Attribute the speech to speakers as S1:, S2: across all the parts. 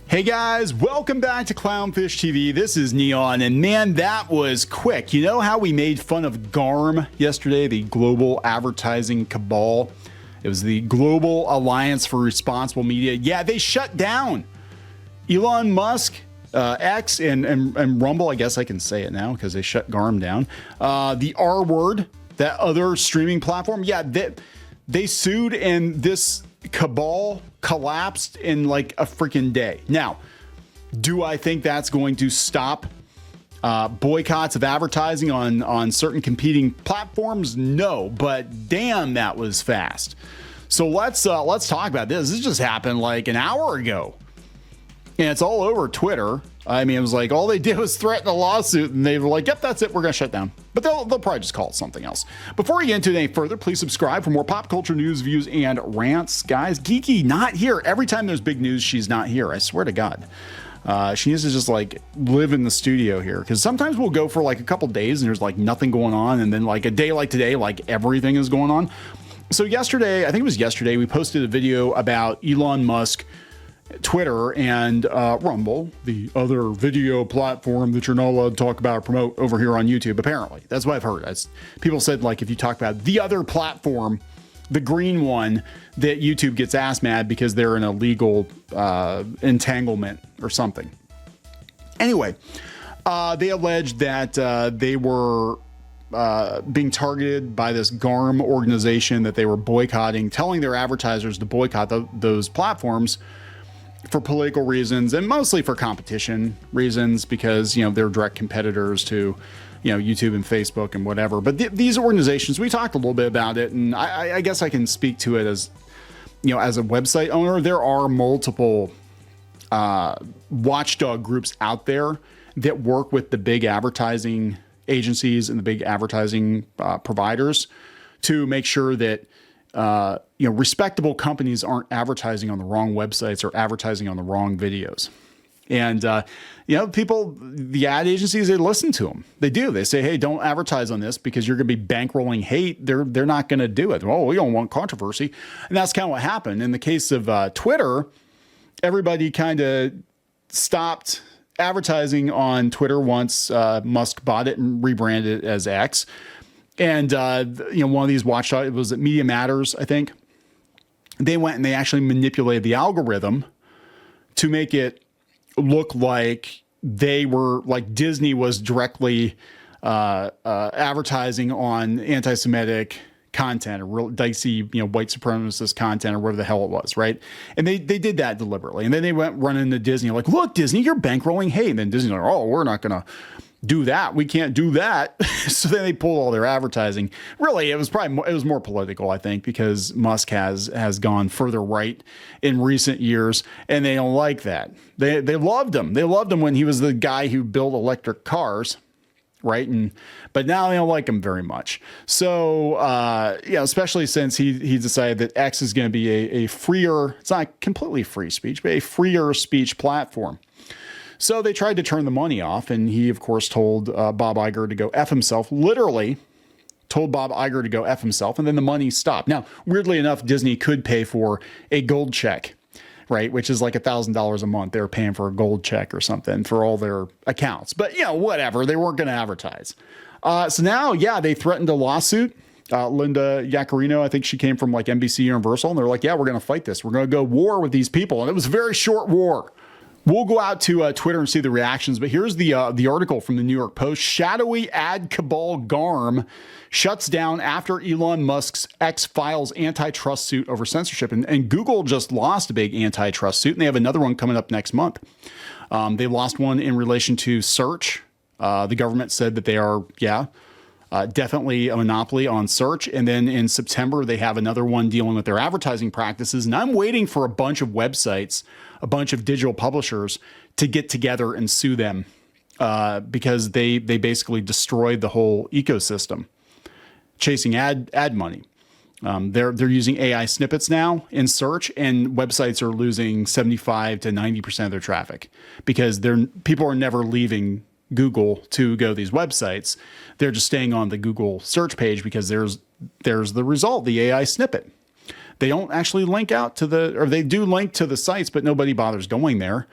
S1: Hey guys, welcome back to Clownfish TV. This is Neon, and man, that was quick. You know how we made fun of GARM yesterday, the Global Advertising Cabal? It was the Global Alliance for Responsible Media. Yeah, they shut down. Elon Musk, X, and Rumble, I guess I can say it now because they shut GARM down. The R Word, that other streaming platform, yeah, they sued, and this cabal collapsed in like a freaking day. Now, do I think that's going to stop boycotts of advertising on certain competing platforms? No, but damn, that was fast. So let's talk about this. This just happened like an hour ago, and it's all over Twitter. I mean, it was like all they did was threaten a lawsuit, and they were like, "Yep, that's it. We're going to shut down." But they'll probably just call it something else. Before we get into it any further, please subscribe for more pop culture news, views, and rants. Guys, Geeky not here. Every time there's big news, she's not here. I swear to God. She needs to just like live in the studio here, because sometimes we'll go for like a couple days and there's like nothing going on, and then like a day like today, like everything is going on. So yesterday, I think it was yesterday, we posted a video about Elon Musk, Twitter, and Rumble, the other video platform that you're not allowed to talk about or promote over here on YouTube, apparently. That's what I've heard. People said, like, if you talk about the other platform, the green one, that YouTube gets ass mad because they're in a legal entanglement or something. Anyway, they alleged that they were being targeted by this GARM organization, that they were boycotting, telling their advertisers to boycott those platforms for political reasons, and mostly for competition reasons, because, you know, they're direct competitors to, you know, YouTube and Facebook and whatever. But these organizations, we talked a little bit about it, and I guess I can speak to it as, you know, as a website owner. There are multiple watchdog groups out there that work with the big advertising agencies and the big advertising providers to make sure that you know, respectable companies aren't advertising on the wrong websites or advertising on the wrong videos. And, you know, people, the ad agencies, they listen to them. They do. They say, hey, don't advertise on this because you're going to be bankrolling hate. They're not going to do it. Oh, we don't want controversy. And that's kind of what happened. In the case of Twitter, everybody kind of stopped advertising on Twitter once Musk bought it and rebranded it as X. And, you know, one of these watchdogs, it was at Media Matters, I think. They went and they actually manipulated the algorithm to make it look like they were, like Disney was directly advertising on anti-Semitic content or real dicey, you know, white supremacist content or whatever the hell it was, right? And they did that deliberately. And then they went running to Disney like, look, Disney, you're bankrolling hate. And then Disney's like, oh, we're not going to do that. We can't do that. So then they pulled all their advertising. Really, it was more political, I think, because Musk has gone further right in recent years, and they don't like that. They loved him. They loved him when he was the guy who built electric cars, right? But now they don't like him very much. So, you know, especially since he decided that X is going to be a freer, it's not completely free speech, but a freer speech platform. So they tried to turn the money off, and he, of course, told Bob Iger to go F himself, literally told Bob Iger to go F himself, and then the money stopped. Now, weirdly enough, Disney could pay for a gold check, right, which is like $1,000 a month. They were paying for a gold check or something for all their accounts. But, you know, whatever. They weren't going to advertise. So now, yeah, they threatened a lawsuit. Linda Yaccarino, I think she came from like NBC Universal, and they're like, yeah, we're going to fight this. We're going to go war with these people. And it was a very short war. We'll go out to Twitter and see the reactions, but here's the article from the New York Post. Shadowy ad cabal GARM shuts down after Elon Musk's X files antitrust suit over censorship. And Google just lost a big antitrust suit, and they have another one coming up next month. They lost one in relation to search. The government said that they are, definitely a monopoly on search. And then in September, they have another one dealing with their advertising practices. And I'm waiting for a bunch of websites, a bunch of digital publishers to get together and sue them because they basically destroyed the whole ecosystem, chasing ad money. They're using AI snippets now in search, and websites are losing 75 to 90% of their traffic because people are never leaving Google to go to these websites. They're just staying on the Google search page because there's the result, the AI snippet. They don't actually link out to or they do link to the sites, but nobody bothers going there.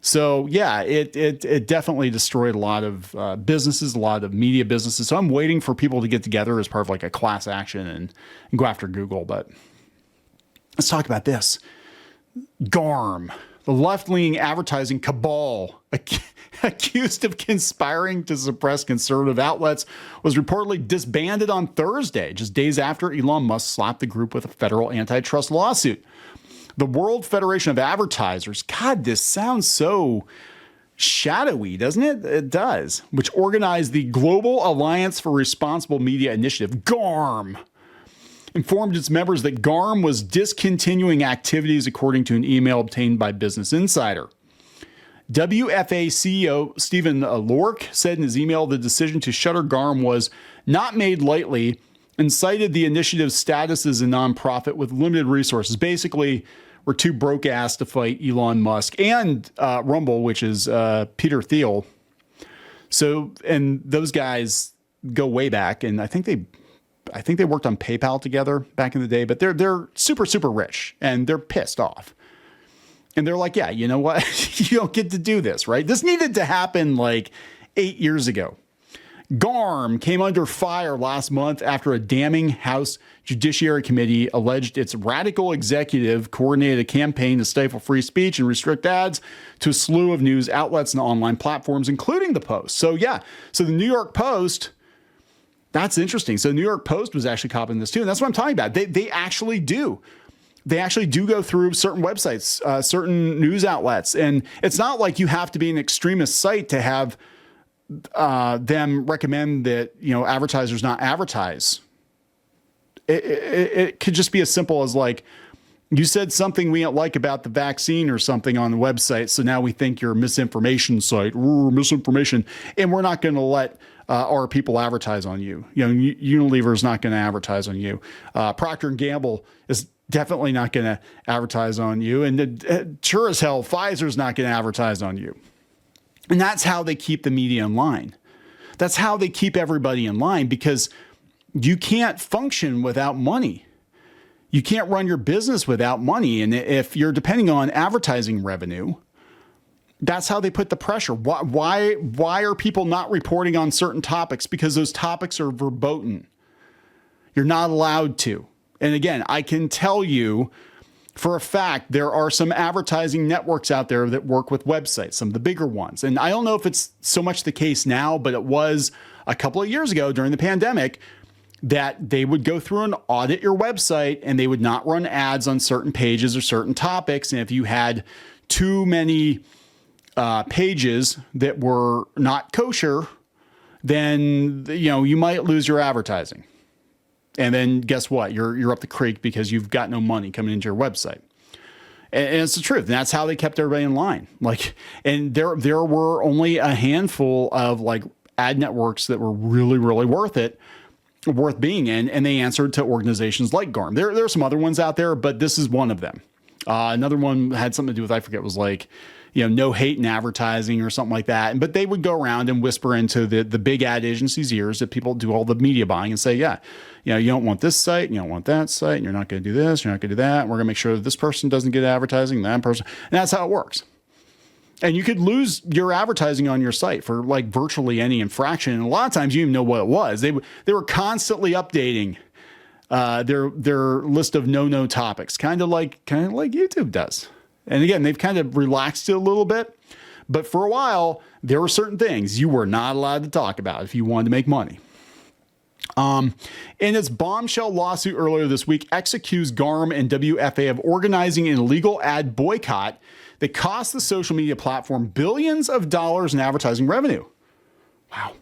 S1: So yeah, it definitely destroyed a lot of businesses, a lot of media businesses. So I'm waiting for people to get together as part of like a class action and go after Google. But let's talk about this. GARM, the left-leaning advertising cabal accused of conspiring to suppress conservative outlets, was reportedly disbanded on Thursday, just days after Elon Musk slapped the group with a federal antitrust lawsuit. The World Federation of Advertisers, God, this sounds so shadowy, doesn't it? It does, which organized the Global Alliance for Responsible Media Initiative, GARM, informed its members that GARM was discontinuing activities according to an email obtained by Business Insider. WFA CEO Stephen Lork said in his email the decision to shutter GARM was not made lightly and cited the initiative's status as a nonprofit with limited resources. Basically, we're too broke ass to fight Elon Musk and Rumble, which is Peter Thiel. So, and those guys go way back, and I think they worked on PayPal together back in the day. But they're super rich, and they're pissed off. And they're like, yeah, you know what? You don't get to do this, right? This needed to happen like 8 years ago. GARM came under fire last month after a damning House Judiciary Committee alleged its radical executive coordinated a campaign to stifle free speech and restrict ads to a slew of news outlets and online platforms, including the Post. So yeah, so the New York Post, that's interesting. So the New York Post was actually copying this too. And that's what I'm talking about. They actually do. They actually do go through certain websites, certain news outlets. And it's not like you have to be an extremist site to have them recommend that, you know, advertisers not advertise. It could just be as simple as like, you said something we don't like about the vaccine or something on the website, so now we think you're a misinformation site. Ooh, misinformation. And we're not going to let our people advertise on you. You know, Unilever is not going to advertise on you. Procter & Gamble is definitely not going to advertise on you. And sure as hell, Pfizer's not going to advertise on you. And that's how they keep the media in line. That's how they keep everybody in line, because you can't function without money. You can't run your business without money. And if you're depending on advertising revenue, that's how they put the pressure. Why are people not reporting on certain topics? Because those topics are verboten. You're not allowed to. And again, I can tell you for a fact, there are some advertising networks out there that work with websites, some of the bigger ones. And I don't know if it's so much the case now, but it was a couple of years ago during the pandemic that they would go through and audit your website, and they would not run ads on certain pages or certain topics. And if you had too many pages that were not kosher, then, you know, you might lose your advertising. And then guess what? You're up the creek because you've got no money coming into your website. And it's the truth. And that's how they kept everybody in line. Like, and there were only a handful of like ad networks that were really, really worth being in. And they answered to organizations like GARM. There are some other ones out there, but this is one of them. Another one had something to do with, I forget, was like, you know, no hate in advertising or something like that. But they would go around and whisper into the big ad agencies' ears that people do all the media buying and say, yeah, you know, you don't want this site, and you don't want that site, and you're not going to do this, you're not going to do that. And we're going to make sure that this person doesn't get advertising, that person. And that's how it works. And you could lose your advertising on your site for like virtually any infraction. And a lot of times you didn't even know what it was. They were constantly updating their list of no topics, kind of like YouTube does. And again, they've kind of relaxed it a little bit, but for a while there were certain things you were not allowed to talk about if you wanted to make money. In its bombshell lawsuit earlier this week, X accused GARM and WFA of organizing an illegal ad boycott that cost the social media platform billions of dollars in advertising revenue. Wow.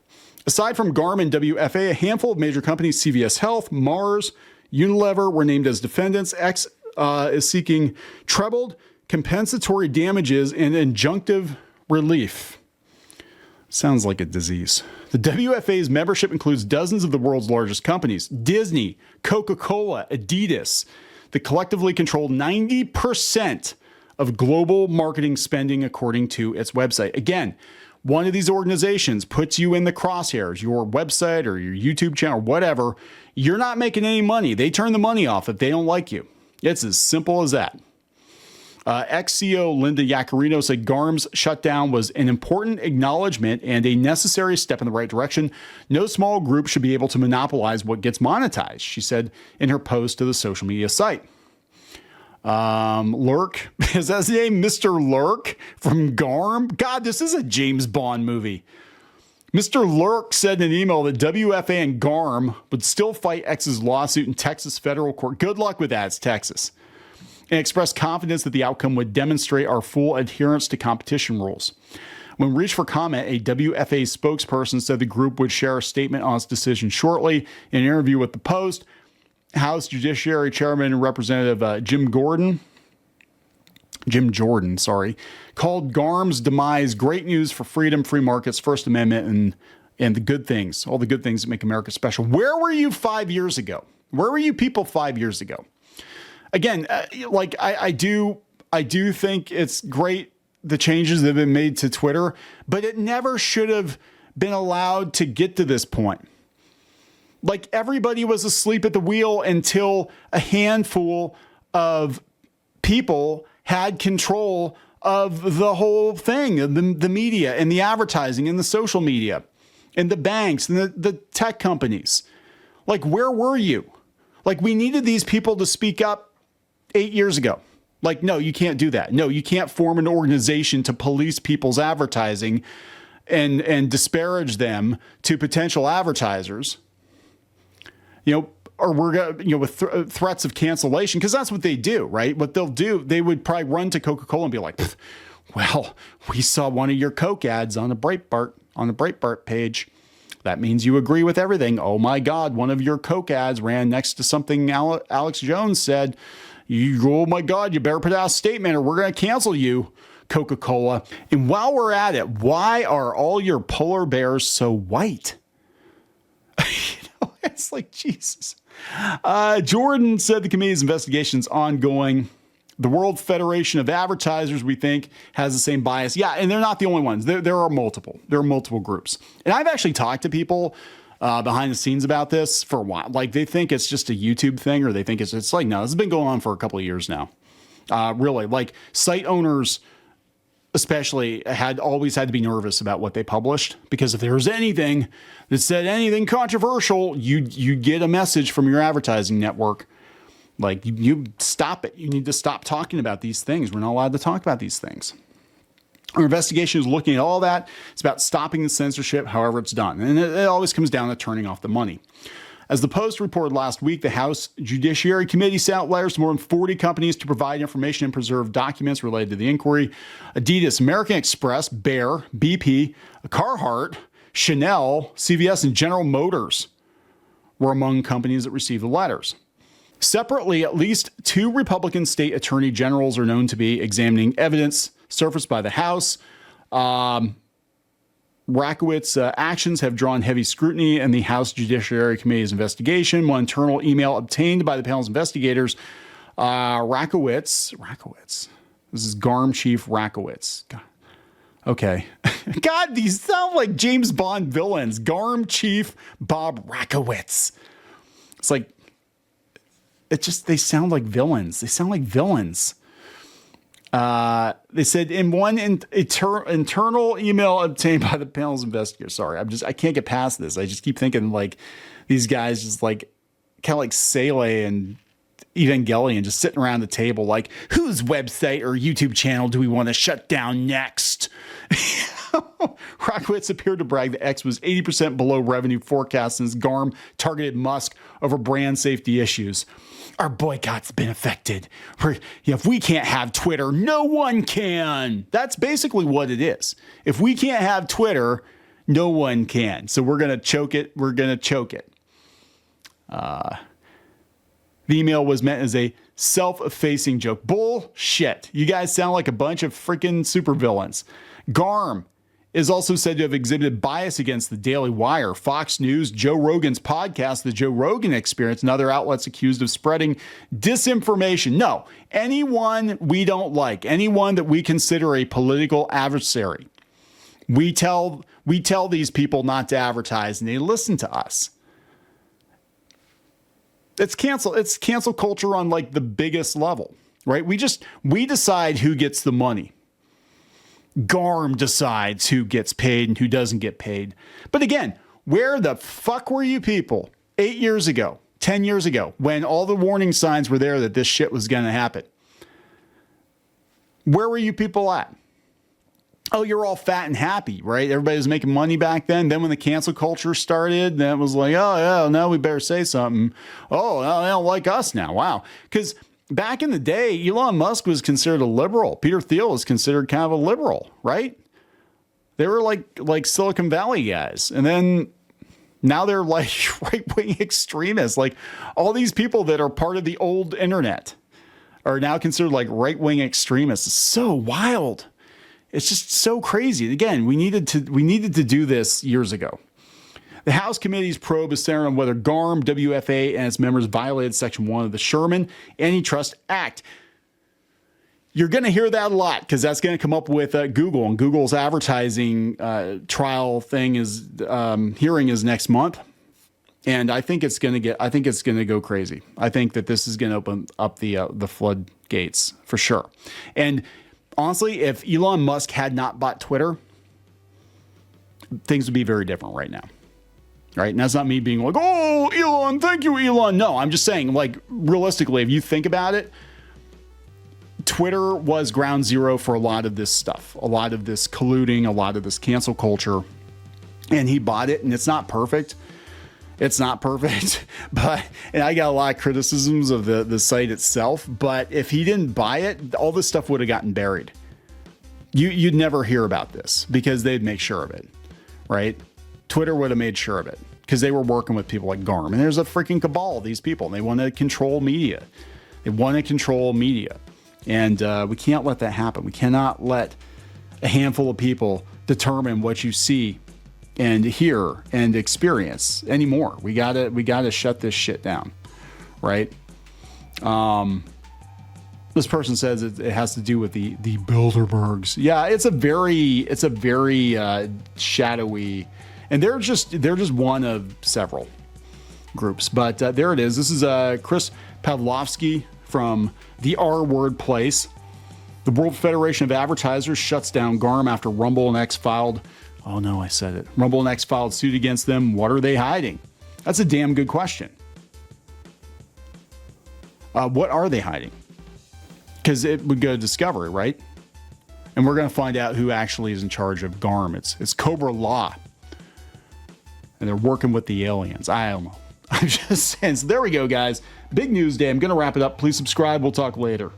S1: Aside from GARM and WFA, a handful of major companies, CVS Health, Mars, Unilever, were named as defendants. X is seeking trebled compensatory damages and injunctive relief. Sounds like a disease. The WFA's membership includes dozens of the world's largest companies: Disney, Coca-Cola, Adidas, that collectively control 90% of global marketing spending, according to its website. Again, one of these organizations puts you in the crosshairs, your website or your YouTube channel, or whatever. You're not making any money. They turn the money off if they don't like you. It's as simple as that. Ex-CEO Linda Yaccarino said GARM's shutdown was an important acknowledgement and a necessary step in the right direction. No small group should be able to monopolize what gets monetized, she said in her post to the social media site. Lurk, is that his name? Mr. Lurk from GARM? God, this is a James Bond movie. Mr. Lurk said in an email that WFA and GARM would still fight X's lawsuit in Texas federal court. Good luck with that, it's Texas. And expressed confidence that the outcome would demonstrate our full adherence to competition rules. When reached for comment, a WFA spokesperson said the group would share a statement on its decision shortly. In an interview with the Post, House Judiciary Chairman and Representative Jim Jordan, called GARM's demise great news for freedom, free markets, First Amendment, and the good things, all the good things that make America special. Where were you 5 years ago? Where were you people 5 years ago? Again, I do think it's great the changes that have been made to Twitter, but it never should have been allowed to get to this point. Like, everybody was asleep at the wheel until a handful of people had control of the whole thing, the media and the advertising and the social media and the banks and the tech companies. Like, where were you? Like, we needed these people to speak up 8 years ago. Like, no, you can't do that. No, you can't form an organization to police people's advertising and disparage them to potential advertisers. Or we're going with threats of cancellation, because that's what they do, right? What they'll do, they would probably run to Coca-Cola and be like, well, we saw one of your Coke ads on the Breitbart page. That means you agree with everything. Oh my God, one of your Coke ads ran next to something Alex Jones said. Oh my God, you better put out a statement or we're going to cancel you, Coca-Cola. And while we're at it, why are all your polar bears so white? It's like, Jesus. Jordan said the committee's investigation is ongoing. The World Federation of Advertisers, we think, has the same bias. Yeah, and they're not the only ones. There are multiple. There are multiple groups. And I've actually talked to people behind the scenes about this for a while. Like, they think it's just a YouTube thing, or they think it's like, no, this has been going on for a couple of years now. Really, like, site owners especially always had to be nervous about what they published, because if there was anything that said anything controversial, you get a message from your advertising network. Like, you stop it. You need to stop talking about these things. We're not allowed to talk about these things. Our investigation is looking at all that. It's about stopping the censorship, however it's done. And it always comes down to turning off the money. As the Post reported last week, the House Judiciary Committee sent out letters to more than 40 companies to provide information and preserve documents related to the inquiry. Adidas, American Express, Bayer, BP, Carhartt, Chanel, CVS, and General Motors were among companies that received the letters. Separately, at least 2 Republican state attorney generals are known to be examining evidence surfaced by the House. Rakowitz's actions have drawn heavy scrutiny in the House Judiciary Committee's investigation. One internal email obtained by the panel's investigators, Rakowitz, this is GARM chief Rakowitz. God. Okay. God, these sound like James Bond villains. GARM chief Bob Rakowitz. It's like, they sound like villains. They said in one internal email obtained by the panel's investigators. Sorry, I can't get past this. I just keep thinking like these guys just like kind of like Sele and Evangelion just sitting around the table like, whose website or YouTube channel do we want to shut down next? Rakowitz appeared to brag that X was 80% below revenue forecast since GARM targeted Musk over brand safety issues. Our boycott's been affected. If we can't have Twitter, no one can. That's basically what it is. If we can't have Twitter, no one can. So we're going to choke it. The email was meant as a self-effacing joke. Bullshit. You guys sound like a bunch of freaking supervillains. GARM is also said to have exhibited bias against the Daily Wire, Fox News, Joe Rogan's podcast, The Joe Rogan Experience, and other outlets accused of spreading disinformation. No, anyone we don't like, anyone that we consider a political adversary, we tell these people not to advertise, and they listen to us. It's cancel culture on like the biggest level. right? We decide who gets the money. GARM decides who gets paid and who doesn't get paid. But again, where the fuck were you people 8 years ago, 10 years ago, when all the warning signs were there that this shit was going to happen? Where were you people at? Oh, you're all fat and happy, right? Everybody was making money back then. Then when the cancel culture started, then it was like, oh, yeah, now we better say something. Oh, no, they don't like us now. Wow. Because back in the day, Elon Musk was considered a liberal. Peter Thiel was considered kind of a liberal, right? They were like Silicon Valley guys. And then now they're like right-wing extremists. Like all these people that are part of the old internet are now considered like right-wing extremists. It's so wild. It's just so crazy. Again, we needed to do this years ago. The House Committee's probe is centered on whether GARM, WFA, and its members violated Section 1 of the Sherman Antitrust Act. You're going to hear that a lot because that's going to come up with Google, and Google's advertising trial thing hearing is next month. And I think it's going to go crazy. I think that this is going to open up the floodgates for sure. And honestly, if Elon Musk had not bought Twitter, things would be very different right now. Right. And that's not me being like, oh, Elon, thank you, Elon. No, I'm just saying, like, realistically, if you think about it, Twitter was ground zero for a lot of this stuff, a lot of this colluding, a lot of this cancel culture. And he bought it, and it's not perfect. It's not perfect. And I got a lot of criticisms of the site itself. But if he didn't buy it, all this stuff would have gotten buried. You'd never hear about this because they'd make sure of it. Right. Twitter would have made sure of it because they were working with people like GARM. And there's a freaking cabal of these people. And they want to control media. And we can't let that happen. We cannot let a handful of people determine what you see and hear and experience anymore. We gotta shut this shit down. Right? This person says it has to do with the Bilderbergs. Yeah, it's a very shadowy. And they're just one of several groups. But there it is. This is Chris Pavlovsky from the R Word Place. The World Federation of Advertisers shuts down GARM after Rumble and X filed. Oh no, I said it. Rumble and X filed suit against them. What are they hiding? That's a damn good question. What are they hiding? Because it would go to discovery, right? And we're going to find out who actually is in charge of GARM. It's Cobra Law. And they're working with the aliens. I don't know. I'm just saying. So there we go, guys. Big news day. I'm going to wrap it up. Please subscribe. We'll talk later.